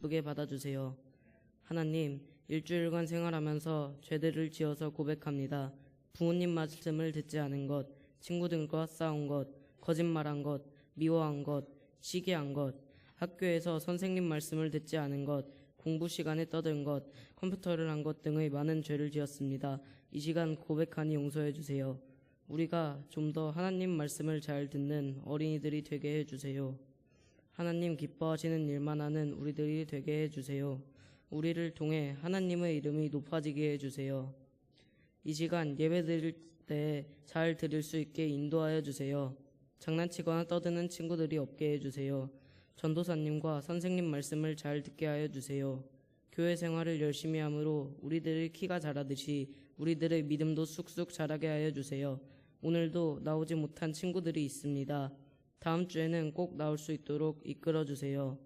기쁘게 받아주세요. 하나님, 일주일간 생활하면서 죄들을 지어서 고백합니다. 부모님 말씀을 듣지 않은 것, 친구들과 싸운 것, 거짓말한 것, 미워한 것, 시기한 것, 학교에서 선생님 말씀을 듣지 않은 것, 공부 시간에 떠든 것, 컴퓨터를 한 것 등의 많은 죄를 지었습니다. 이 시간 고백하니 용서해 주세요. 우리가 좀 더 하나님 말씀을 잘 듣는 어린이들이 되게 해주세요. 하나님 기뻐하시는 일만 하는 우리들이 되게 해주세요. 우리를 통해 하나님의 이름이 높아지게 해주세요. 이 시간 예배 드릴 때 잘 들을 수 있게 인도하여 주세요. 장난치거나 떠드는 친구들이 없게 해주세요. 전도사님과 선생님 말씀을 잘 듣게 하여 주세요. 교회 생활을 열심히 함으로 우리들의 키가 자라듯이 우리들의 믿음도 쑥쑥 자라게 하여 주세요. 오늘도 나오지 못한 친구들이 있습니다. 다음 주에는 꼭 나올 수 있도록 이끌어 주세요.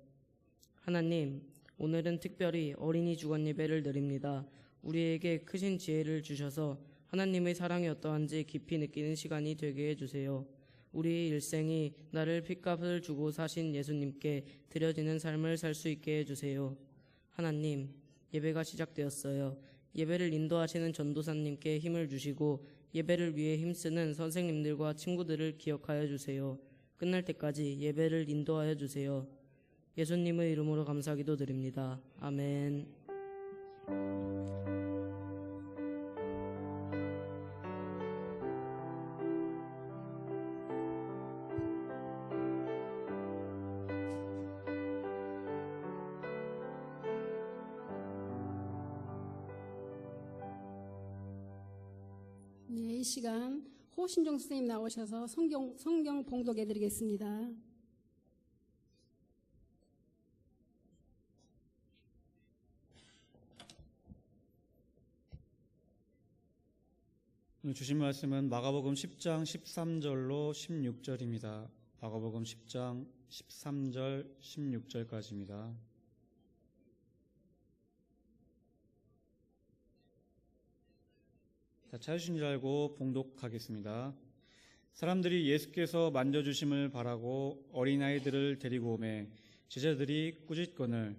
하나님, 오늘은 특별히 어린이 주간 예배를 드립니다. 우리에게 크신 지혜를 주셔서 하나님의 사랑이 어떠한지 깊이 느끼는 시간이 되게 해주세요. 우리의 일생이 나를 핏값을 주고 사신 예수님께 드려지는 삶을 살 수 있게 해주세요. 하나님, 예배가 시작되었어요. 예배를 인도하시는 전도사님께 힘을 주시고 예배를 위해 힘쓰는 선생님들과 친구들을 기억하여 주세요. 끝날 때까지 예배를 인도하여 주세요. 예수님의 이름으로 감사기도 드립니다. 아멘. 이 시간 호신종 선생님 나오셔서 성경 봉독해 드리겠습니다. 오늘 주신 말씀은 마가복음 10장 13절로 16절입니다. 마가복음 10장 13절 16절까지입니다. 찾으신 줄 알고 봉독하겠습니다. 사람들이 예수께서 만져주심을 바라고 어린아이들을 데리고 오매 제자들이 꾸짖거늘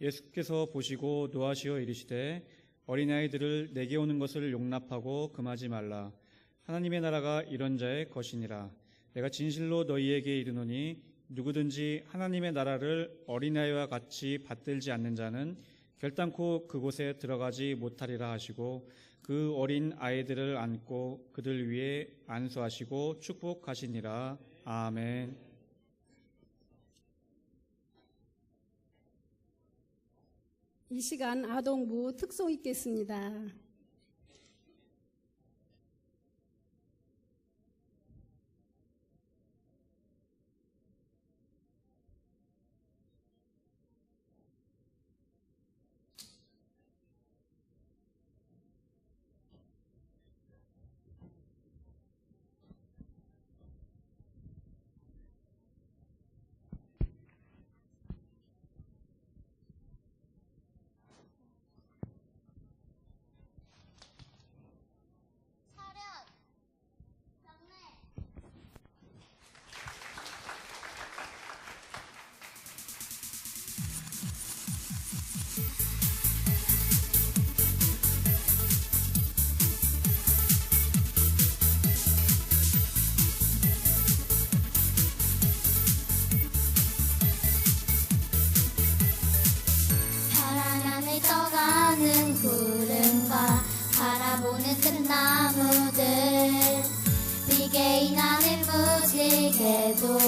예수께서 보시고 노하시어 이르시되 어린아이들을 내게 오는 것을 용납하고 금하지 말라. 하나님의 나라가 이런 자의 것이니라. 내가 진실로 너희에게 이르노니 누구든지 하나님의 나라를 어린아이와 같이 받들지 않는 자는 결단코 그곳에 들어가지 못하리라 하시고 그 어린 아이들을 안고 그들 위에 안수하시고 축복하시니라. 아멘. 이 시간 아동부 특송 읽겠습니다. 떠가는 구름과 바라보는 뜬나무들 비개인 하늘 무지개도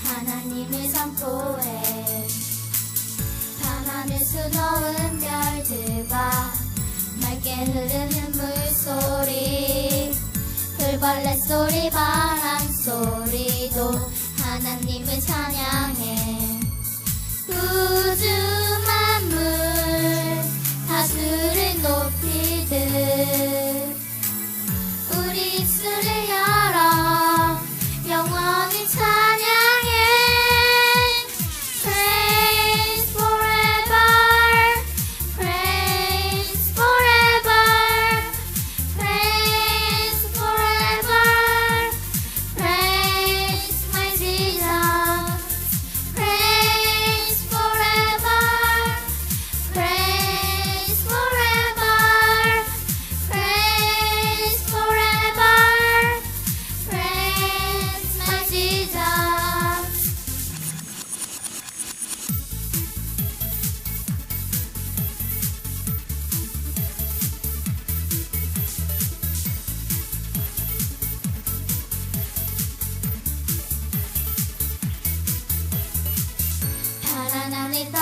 하나님을 선포해 밤하늘 수놓은 별들과 맑게 흐르는 물소리 풀벌레 소리 바람 소리도 하나님을 찬양해 우주 만물 다스를 높이듯 우리 입술을 열어 영원히 찬양해 Praise forever Praise forever Praise forever Praise my Jesus Praise forever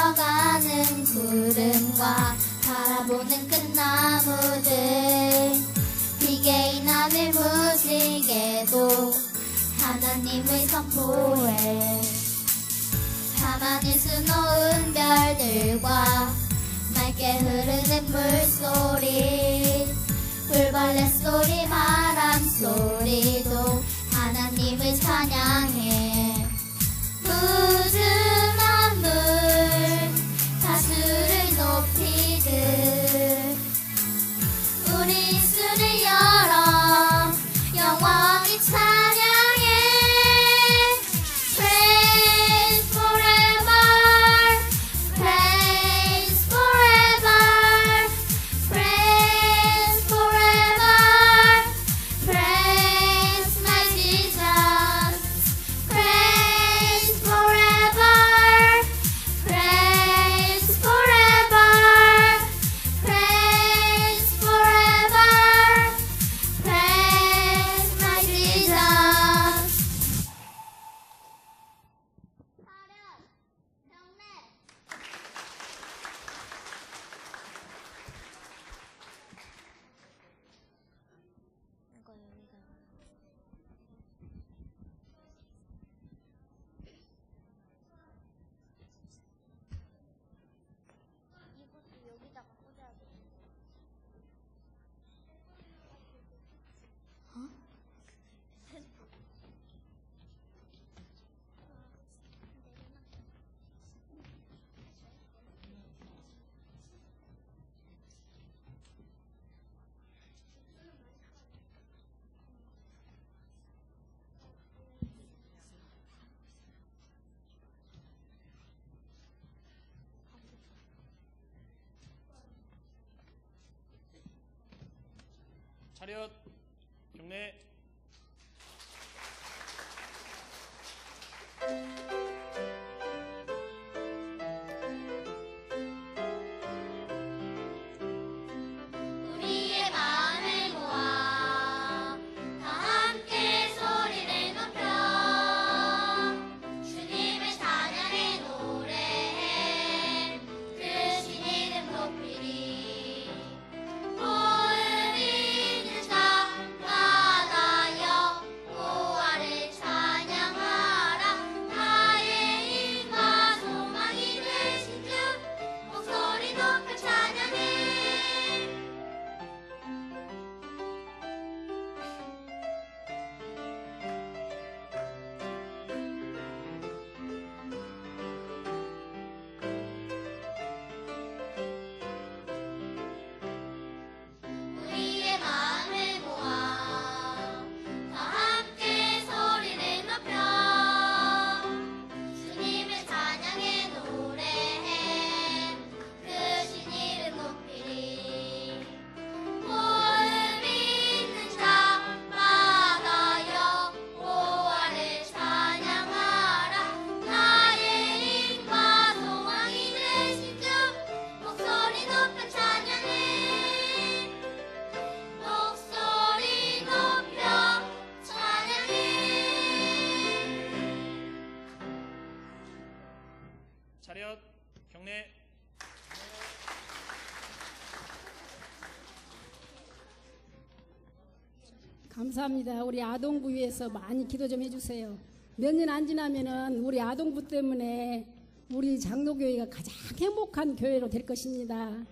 스며가는 구름과 바라보는 끝나무들 비개인 하늘 무지개도 하나님의 선포해 밤하늘수 놓은 별들과 맑게 흐르는 물소리 불벌레 소리 바람 소리도 하나님을 찬양해 우주 만물 다수를 높이듯 우리 입술을 열어 영원히 찬양해 Praise forever Praise forever Praise forever Praise my Jesus Praise forever Praise forever Praise forever Praise my Jesus 차렷 경례 우리의 마음을 모아 다 함께 소리를 높여 주님을 찬양해 노래해 크신 이름 높이리 보은 있는 땅바다여 보아를 찬양하라 나의 힘과 소망이 되신 주 목소리 높여 찬양해 우리의 마음을 모아 다 함께 소리를 높여 주님을 찬양해 노래해 크신 이름 높이리 보음 있는 땅바다여 보아를 찬양하라 나의 힘과 소망이 되신 주 목소리 높여 찬양해 목소리 높여 찬양해 차렷 경례 감사합니다. 우리 아동부 위해서 많이 기도 좀 해주세요. 몇 년 안 지나면은 우리 아동부 때문에 우리 장로교회가 가장 행복한 교회로 될 것입니다.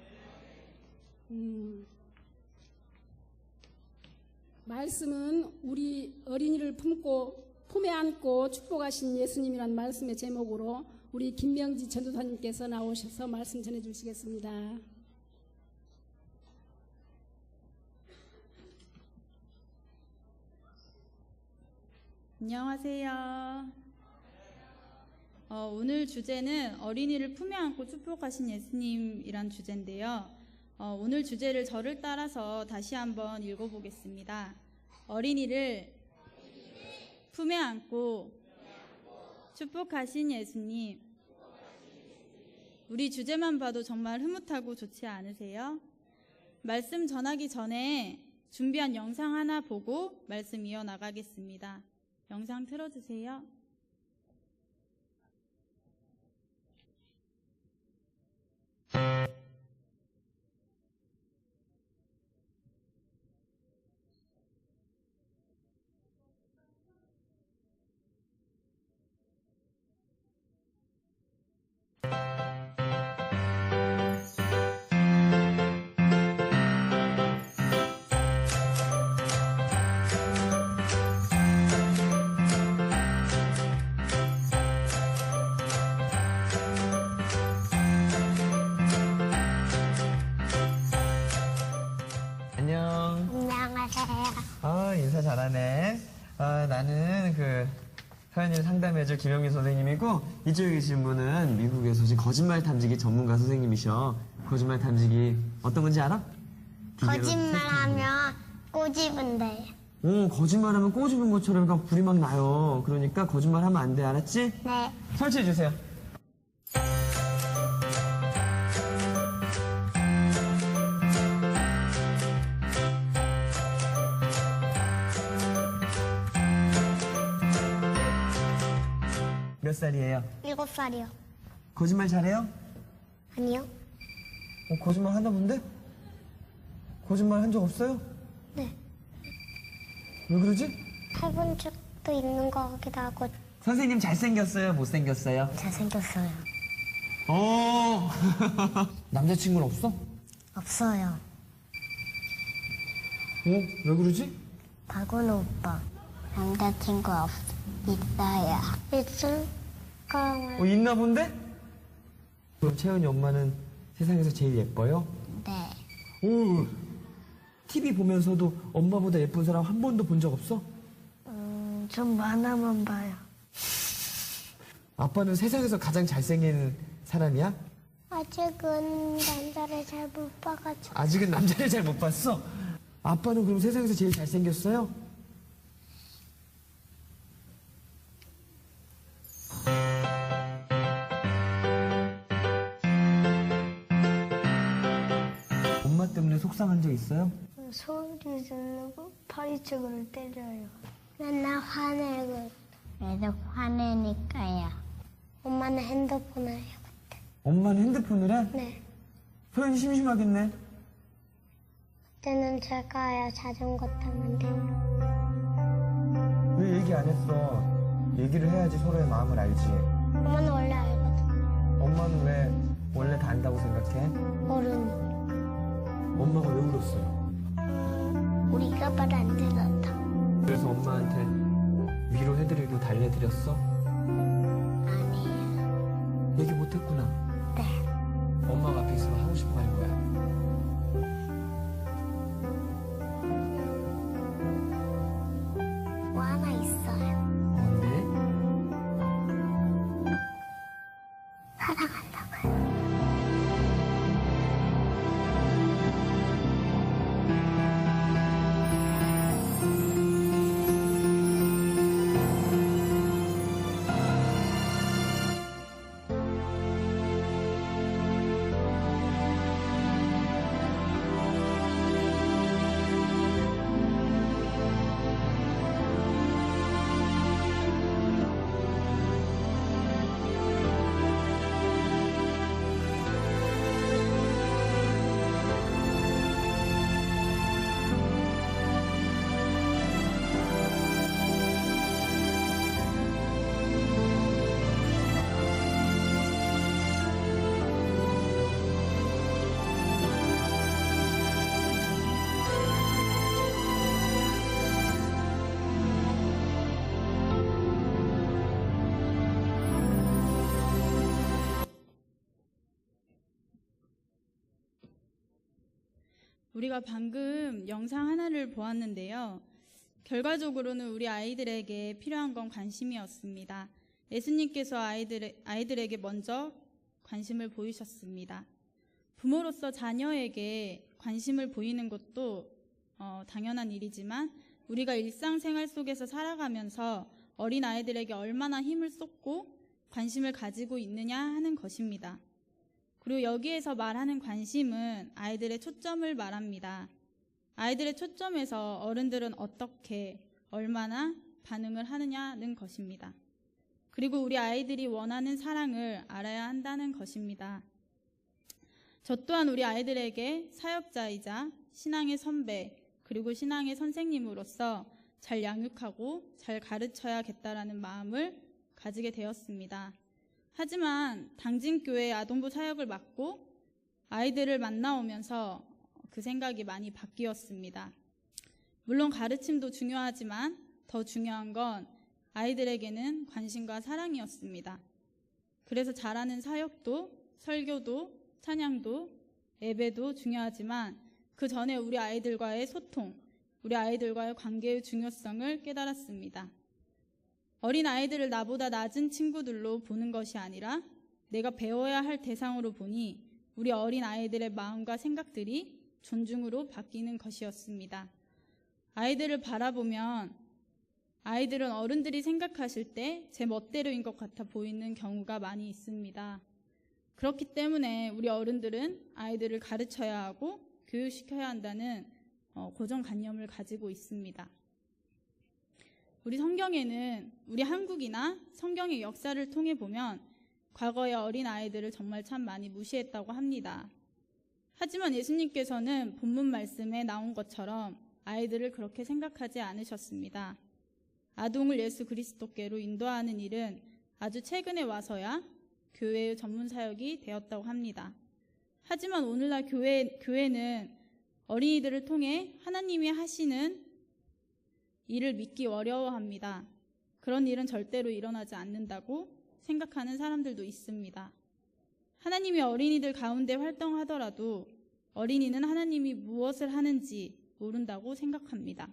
말씀은 우리 어린이를 품에 안고 축복하신 예수님이란 말씀의 제목으로 우리 김명지 전도사님께서 나오셔서 말씀 전해주시겠습니다. 안녕하세요. 오늘 주제는 어린이를 품에 안고 축복하신 예수님이란 주제인데요. 오늘 주제를 저를 따라서 다시 한번 읽어보겠습니다. 어린이를 품에 안고 축복하신 예수님. 우리 주제만 봐도 정말 흐뭇하고 좋지 않으세요? 말씀 전하기 전에 준비한 영상 하나 보고 말씀 이어나가겠습니다. 영상 틀어주세요. 안녕. 안녕하세요. 인사 잘하네. 나는 서연이를 상담해줄 김영민 선생님이고, 이쪽에 계신 분은 미국에서 오신 거짓말 탐지기 전문가 선생님이셔. 거짓말 탐지기 어떤 건지 알아? 거짓말하면 꼬집은데. 거짓말하면 꼬집은 것처럼 그러니까 불이 막 나요. 그러니까 거짓말하면 안 돼, 알았지? 네. 설치해주세요. 몇 살이에요? 7살이요. 거짓말 잘해요? 아니요? 거짓말 하나 본데? 거짓말 한 적 없어요? 네. 왜 그러지? 해본 적도 있는 것 같기도 하고. 선생님 잘생겼어요? 못생겼어요? 잘생겼어요. 남자친구는 없어? 없어요. 왜 그러지? 박은호 오빠. 남자친구 있어요. 있을까? 있나 본데? 그럼 채연이 엄마는 세상에서 제일 예뻐요? 네. TV 보면서도 엄마보다 예쁜 사람 한 번도 본 적 없어? 좀 만화만 봐요. 아빠는 세상에서 가장 잘생긴 사람이야? 아직은 남자를 잘 못 봐가지고. 아직은 남자를 잘 못 봤어? 아빠는 그럼 세상에서 제일 잘생겼어요? 엄마 때문에 속상한 적 있어요? 소리 지르고 파리채로 때려요. 맨날 화내고. 애들 화내니까요. 엄마는 핸드폰을 해요. 엄마는 핸드폰을 해? 네. 소연이 심심하겠네. 그때는 제가 자전거 타면 돼요. 왜 얘기 안 했어? 얘기를 해야지 서로의 마음을 알지. 엄마는 원래 알거든. 엄마는 왜 원래 다 안다고 생각해? 어른. 엄마가 왜 울었어요? 우리가 말 안 들었다. 그래서 엄마한테 위로해드리고 달래드렸어? 아니에요. 얘기 못했구나. 네. 엄마가 앞에 있으면 하고 싶은 말이 뭐야? 뭐 하나 있어요. 뭔데? 사랑한다고요. 우리가 방금 영상 하나를 보았는데요. 결과적으로는 우리 아이들에게 필요한 건 관심이었습니다. 예수님께서 아이들에게 먼저 관심을 보이셨습니다. 부모로서 자녀에게 관심을 보이는 것도 당연한 일이지만 우리가 일상생활 속에서 살아가면서 어린 아이들에게 얼마나 힘을 쏟고 관심을 가지고 있느냐 하는 것입니다. 그리고 여기에서 말하는 관심은 아이들의 초점을 말합니다. 아이들의 초점에서 어른들은 어떻게, 얼마나 반응을 하느냐는 것입니다. 그리고 우리 아이들이 원하는 사랑을 알아야 한다는 것입니다. 저 또한 우리 아이들에게 사역자이자 신앙의 선배, 그리고 신앙의 선생님으로서 잘 양육하고 잘 가르쳐야겠다라는 마음을 가지게 되었습니다. 하지만 당진교회 아동부 사역을 맡고 아이들을 만나오면서 그 생각이 많이 바뀌었습니다. 물론 가르침도 중요하지만 더 중요한 건 아이들에게는 관심과 사랑이었습니다. 그래서 잘하는 사역도, 설교도, 찬양도, 예배도 중요하지만 그 전에 우리 아이들과의 소통, 우리 아이들과의 관계의 중요성을 깨달았습니다. 어린 아이들을 나보다 낮은 친구들로 보는 것이 아니라 내가 배워야 할 대상으로 보니 우리 어린 아이들의 마음과 생각들이 존중으로 바뀌는 것이었습니다. 아이들을 바라보면 아이들은 어른들이 생각하실 때 제 멋대로인 것 같아 보이는 경우가 많이 있습니다. 그렇기 때문에 우리 어른들은 아이들을 가르쳐야 하고 교육시켜야 한다는 고정관념을 가지고 있습니다. 우리 성경에는 우리 한국이나 성경의 역사를 통해 보면 과거의 어린 아이들을 정말 참 많이 무시했다고 합니다. 하지만 예수님께서는 본문 말씀에 나온 것처럼 아이들을 그렇게 생각하지 않으셨습니다. 아동을 예수 그리스도께로 인도하는 일은 아주 최근에 와서야 교회의 전문 사역이 되었다고 합니다. 하지만 오늘날 교회는 어린이들을 통해 하나님이 하시는 일을 믿기 어려워합니다. 그런 일은 절대로 일어나지 않는다고 생각하는 사람들도 있습니다. 하나님이 어린이들 가운데 활동하더라도 어린이는 하나님이 무엇을 하는지 모른다고 생각합니다.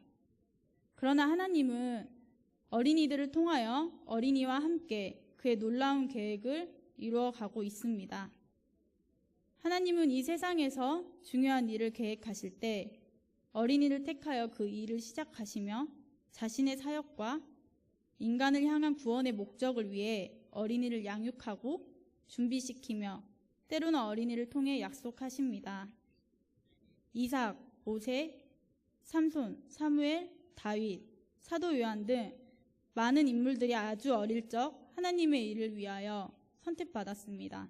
그러나 하나님은 어린이들을 통하여 어린이와 함께 그의 놀라운 계획을 이루어가고 있습니다. 하나님은 이 세상에서 중요한 일을 계획하실 때 어린이를 택하여 그 일을 시작하시며 자신의 사역과 인간을 향한 구원의 목적을 위해 어린이를 양육하고 준비시키며 때로는 어린이를 통해 약속하십니다. 이삭, 모세, 삼손, 사무엘, 다윗, 사도 요한 등 많은 인물들이 아주 어릴 적 하나님의 일을 위하여 선택받았습니다.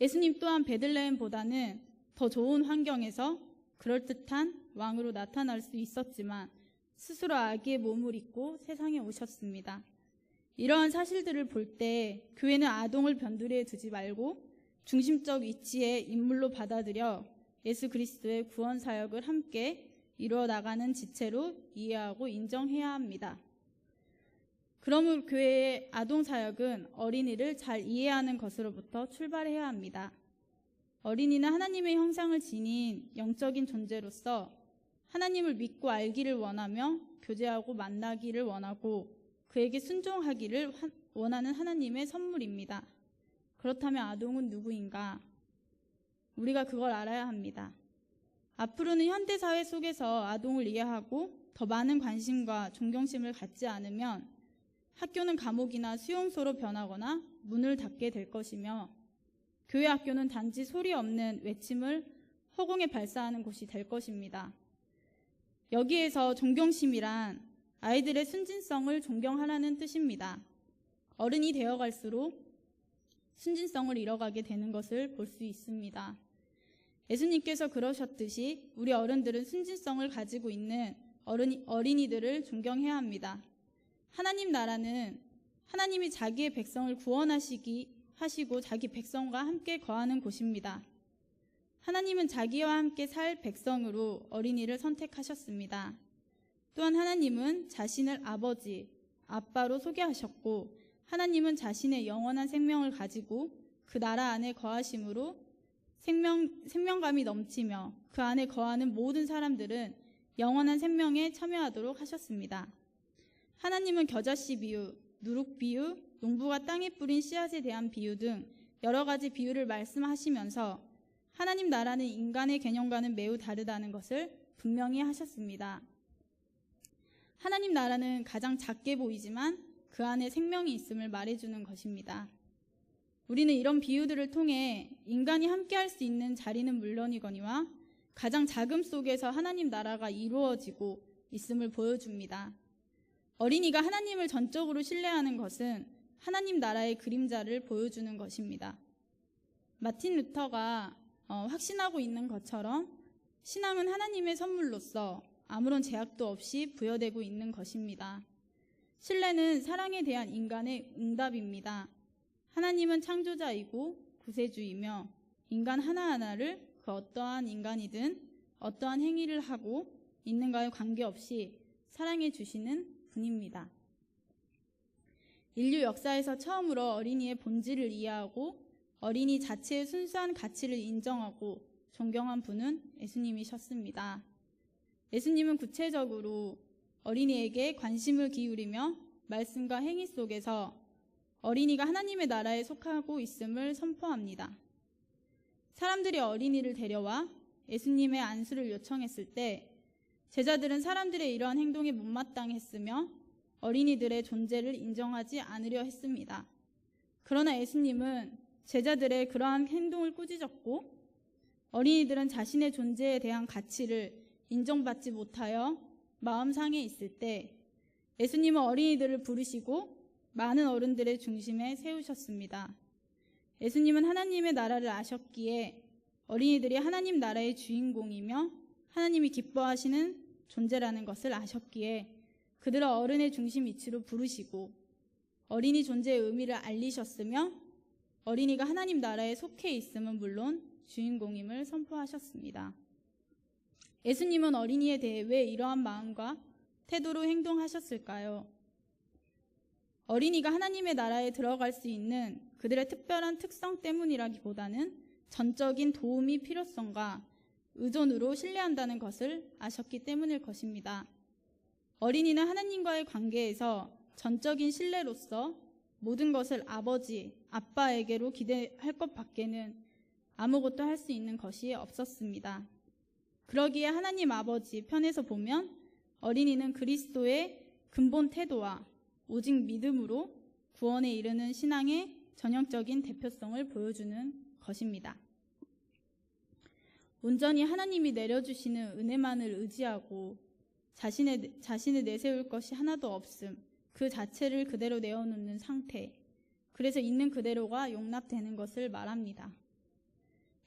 예수님 또한 베들레헴보다는 더 좋은 환경에서 그럴듯한 왕으로 나타날 수 있었지만 스스로 아기의 몸을 입고 세상에 오셨습니다. 이러한 사실들을 볼 때 교회는 아동을 변두리에 두지 말고 중심적 위치의 인물로 받아들여 예수 그리스도의 구원 사역을 함께 이루어 나가는 지체로 이해하고 인정해야 합니다. 그러므로 교회의 아동 사역은 어린이를 잘 이해하는 것으로부터 출발해야 합니다. 어린이는 하나님의 형상을 지닌 영적인 존재로서 하나님을 믿고 알기를 원하며 교제하고 만나기를 원하고 그에게 순종하기를 원하는 하나님의 선물입니다. 그렇다면 아동은 누구인가? 우리가 그걸 알아야 합니다. 앞으로는 현대사회 속에서 아동을 이해하고 더 많은 관심과 존경심을 갖지 않으면 학교는 감옥이나 수용소로 변하거나 문을 닫게 될 것이며 교회 학교는 단지 소리 없는 외침을 허공에 발사하는 곳이 될 것입니다. 여기에서 존경심이란 아이들의 순진성을 존경하라는 뜻입니다. 어른이 되어갈수록 순진성을 잃어가게 되는 것을 볼 수 있습니다. 예수님께서 그러셨듯이 우리 어른들은 순진성을 가지고 있는 어린이들을 존경해야 합니다. 하나님 나라는 하나님이 자기의 백성을 하시고 자기 백성과 함께 거하는 곳입니다. 하나님은 자기와 함께 살 백성으로 어린이를 선택하셨습니다. 또한 하나님은 자신을 아버지, 아빠로 소개하셨고 하나님은 자신의 영원한 생명을 가지고 그 나라 안에 거하심으로 생명감이 넘치며 그 안에 거하는 모든 사람들은 영원한 생명에 참여하도록 하셨습니다. 하나님은 겨자씨 비유, 누룩 비유, 농부가 땅에 뿌린 씨앗에 대한 비유 등 여러 가지 비유를 말씀하시면서 하나님 나라는 인간의 개념과는 매우 다르다는 것을 분명히 하셨습니다. 하나님 나라는 가장 작게 보이지만 그 안에 생명이 있음을 말해주는 것입니다. 우리는 이런 비유들을 통해 인간이 함께할 수 있는 자리는 물론이거니와 가장 작음 속에서 하나님 나라가 이루어지고 있음을 보여줍니다. 어린이가 하나님을 전적으로 신뢰하는 것은 하나님 나라의 그림자를 보여주는 것입니다. 마틴 루터가 확신하고 있는 것처럼 신앙은 하나님의 선물로서 아무런 제약도 없이 부여되고 있는 것입니다. 신뢰는 사랑에 대한 인간의 응답입니다. 하나님은 창조자이고 구세주이며 인간 하나하나를 그 어떠한 인간이든 어떠한 행위를 하고 있는가에 관계없이 사랑해 주시는 분입니다. 인류 역사에서 처음으로 어린이의 본질을 이해하고 어린이 자체의 순수한 가치를 인정하고 존경한 분은 예수님이셨습니다. 예수님은 구체적으로 어린이에게 관심을 기울이며 말씀과 행위 속에서 어린이가 하나님의 나라에 속하고 있음을 선포합니다. 사람들이 어린이를 데려와 예수님의 안수를 요청했을 때 제자들은 사람들의 이러한 행동에 못마땅했으며 어린이들의 존재를 인정하지 않으려 했습니다. 그러나 예수님은 제자들의 그러한 행동을 꾸짖었고 어린이들은 자신의 존재에 대한 가치를 인정받지 못하여 마음 상해 있을 때 예수님은 어린이들을 부르시고 많은 어른들의 중심에 세우셨습니다. 예수님은 하나님의 나라를 아셨기에 어린이들이 하나님 나라의 주인공이며 하나님이 기뻐하시는 존재라는 것을 아셨기에 그들을 어른의 중심 위치로 부르시고 어린이 존재의 의미를 알리셨으며 어린이가 하나님 나라에 속해 있음은 물론 주인공임을 선포하셨습니다. 예수님은 어린이에 대해 왜 이러한 마음과 태도로 행동하셨을까요? 어린이가 하나님의 나라에 들어갈 수 있는 그들의 특별한 특성 때문이라기보다는 전적인 도움이 필요성과 의존으로 신뢰한다는 것을 아셨기 때문일 것입니다. 어린이는 하나님과의 관계에서 전적인 신뢰로서 모든 것을 아버지, 아빠에게로 기대할 것 밖에는 아무것도 할 수 있는 것이 없었습니다. 그러기에 하나님 아버지 편에서 보면 어린이는 그리스도의 근본 태도와 오직 믿음으로 구원에 이르는 신앙의 전형적인 대표성을 보여주는 것입니다. 온전히 하나님이 내려주시는 은혜만을 의지하고 자신을 내세울 것이 하나도 없음, 그 자체를 그대로 내어놓는 상태, 그래서 있는 그대로가 용납되는 것을 말합니다.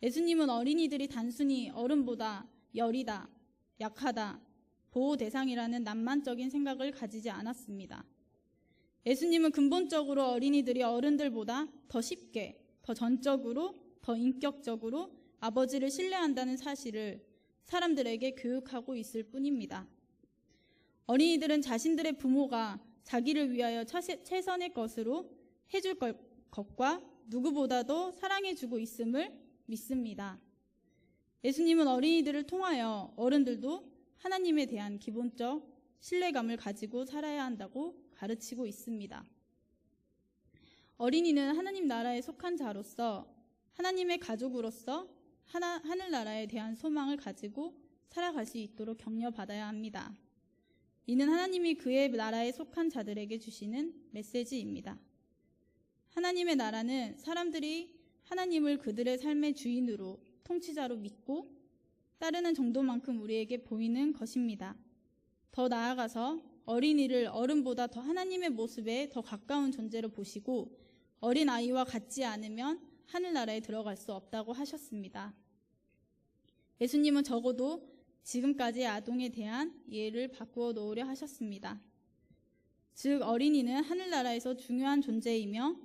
예수님은 어린이들이 단순히 어른보다 여리다, 약하다, 보호 대상이라는 낭만적인 생각을 가지지 않았습니다. 예수님은 근본적으로 어린이들이 어른들보다 더 쉽게, 더 전적으로, 더 인격적으로 아버지를 신뢰한다는 사실을 사람들에게 교육하고 있을 뿐입니다. 어린이들은 자신들의 부모가 자기를 위하여 최선의 것으로 해줄 것과 누구보다도 사랑해주고 있음을 믿습니다. 예수님은 어린이들을 통하여 어른들도 하나님에 대한 기본적 신뢰감을 가지고 살아야 한다고 가르치고 있습니다. 어린이는 하나님 나라에 속한 자로서 하나님의 가족으로서 하늘나라에 대한 소망을 가지고 살아갈 수 있도록 격려받아야 합니다. 이는 하나님이 그의 나라에 속한 자들에게 주시는 메시지입니다. 하나님의 나라는 사람들이 하나님을 그들의 삶의 주인으로 통치자로 믿고 따르는 정도만큼 우리에게 보이는 것입니다. 더 나아가서 어린이를 어른보다 더 하나님의 모습에 더 가까운 존재로 보시고 어린아이와 같지 않으면 하늘나라에 들어갈 수 없다고 하셨습니다. 예수님은 적어도 지금까지의 아동에 대한 이해를 바꾸어 놓으려 하셨습니다. 즉 어린이는 하늘나라에서 중요한 존재이며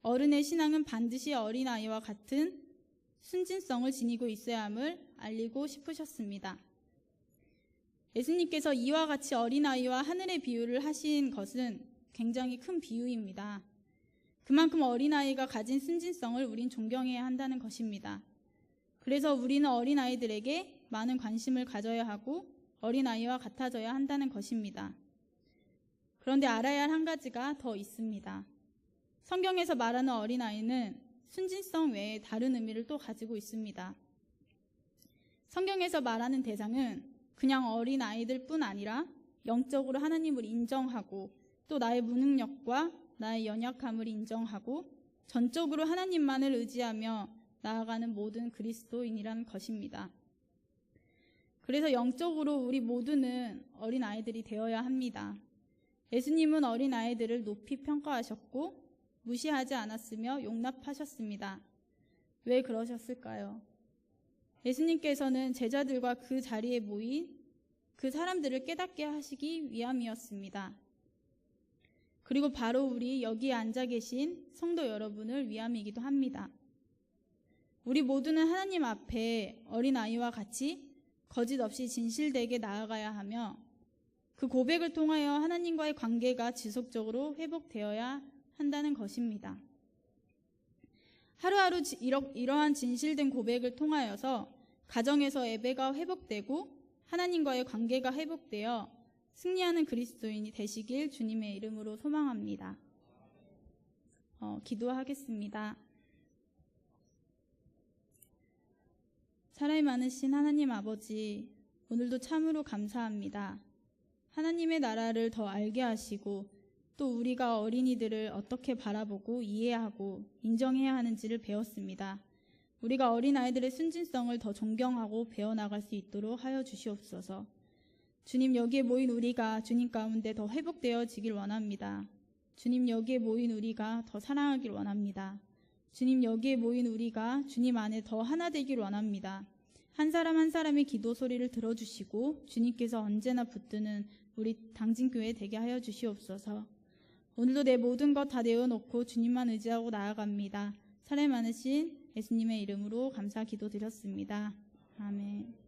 어른의 신앙은 반드시 어린아이와 같은 순진성을 지니고 있어야 함을 알리고 싶으셨습니다. 예수님께서 이와 같이 어린아이와 하늘의 비유를 하신 것은 굉장히 큰 비유입니다. 그만큼 어린아이가 가진 순진성을 우린 존경해야 한다는 것입니다. 그래서 우리는 어린아이들에게 많은 관심을 가져야 하고 어린아이와 같아져야 한다는 것입니다. 그런데 알아야 할 한 가지가 더 있습니다. 성경에서 말하는 어린아이는 순진성 외에 다른 의미를 또 가지고 있습니다. 성경에서 말하는 대상은 그냥 어린아이들 뿐 아니라 영적으로 하나님을 인정하고 또 나의 무능력과 나의 연약함을 인정하고 전적으로 하나님만을 의지하며 나아가는 모든 그리스도인이라는 것입니다. 그래서 영적으로 우리 모두는 어린아이들이 되어야 합니다. 예수님은 어린아이들을 높이 평가하셨고 무시하지 않았으며 용납하셨습니다. 왜 그러셨을까요? 예수님께서는 제자들과 그 자리에 모인 그 사람들을 깨닫게 하시기 위함이었습니다. 그리고 바로 우리 여기에 앉아 계신 성도 여러분을 위함이기도 합니다. 우리 모두는 하나님 앞에 어린아이와 같이 거짓 없이 진실되게 나아가야 하며 그 고백을 통하여 하나님과의 관계가 지속적으로 회복되어야 한다는 것입니다. 하루하루 이러한 진실된 고백을 통하여서 가정에서 예배가 회복되고 하나님과의 관계가 회복되어 승리하는 그리스도인이 되시길 주님의 이름으로 소망합니다. 기도하겠습니다. 사랑이 많으신 하나님 아버지, 오늘도 참으로 감사합니다. 하나님의 나라를 더 알게 하시고 또 우리가 어린이들을 어떻게 바라보고 이해하고 인정해야 하는지를 배웠습니다. 우리가 어린아이들의 순진성을 더 존경하고 배워나갈 수 있도록 하여 주시옵소서. 주님, 여기에 모인 우리가 주님 가운데 더 회복되어지길 원합니다. 주님, 여기에 모인 우리가 더 사랑하길 원합니다. 주님, 여기에 모인 우리가 주님 안에 더 하나 되길 원합니다. 한 사람 한 사람의 기도 소리를 들어주시고 주님께서 언제나 붙드는 우리 당진교회 되게 하여 주시옵소서. 오늘도 내 모든 것 다 내어놓고 주님만 의지하고 나아갑니다. 사랑 많으신 예수님의 이름으로 감사 기도드렸습니다. 아멘.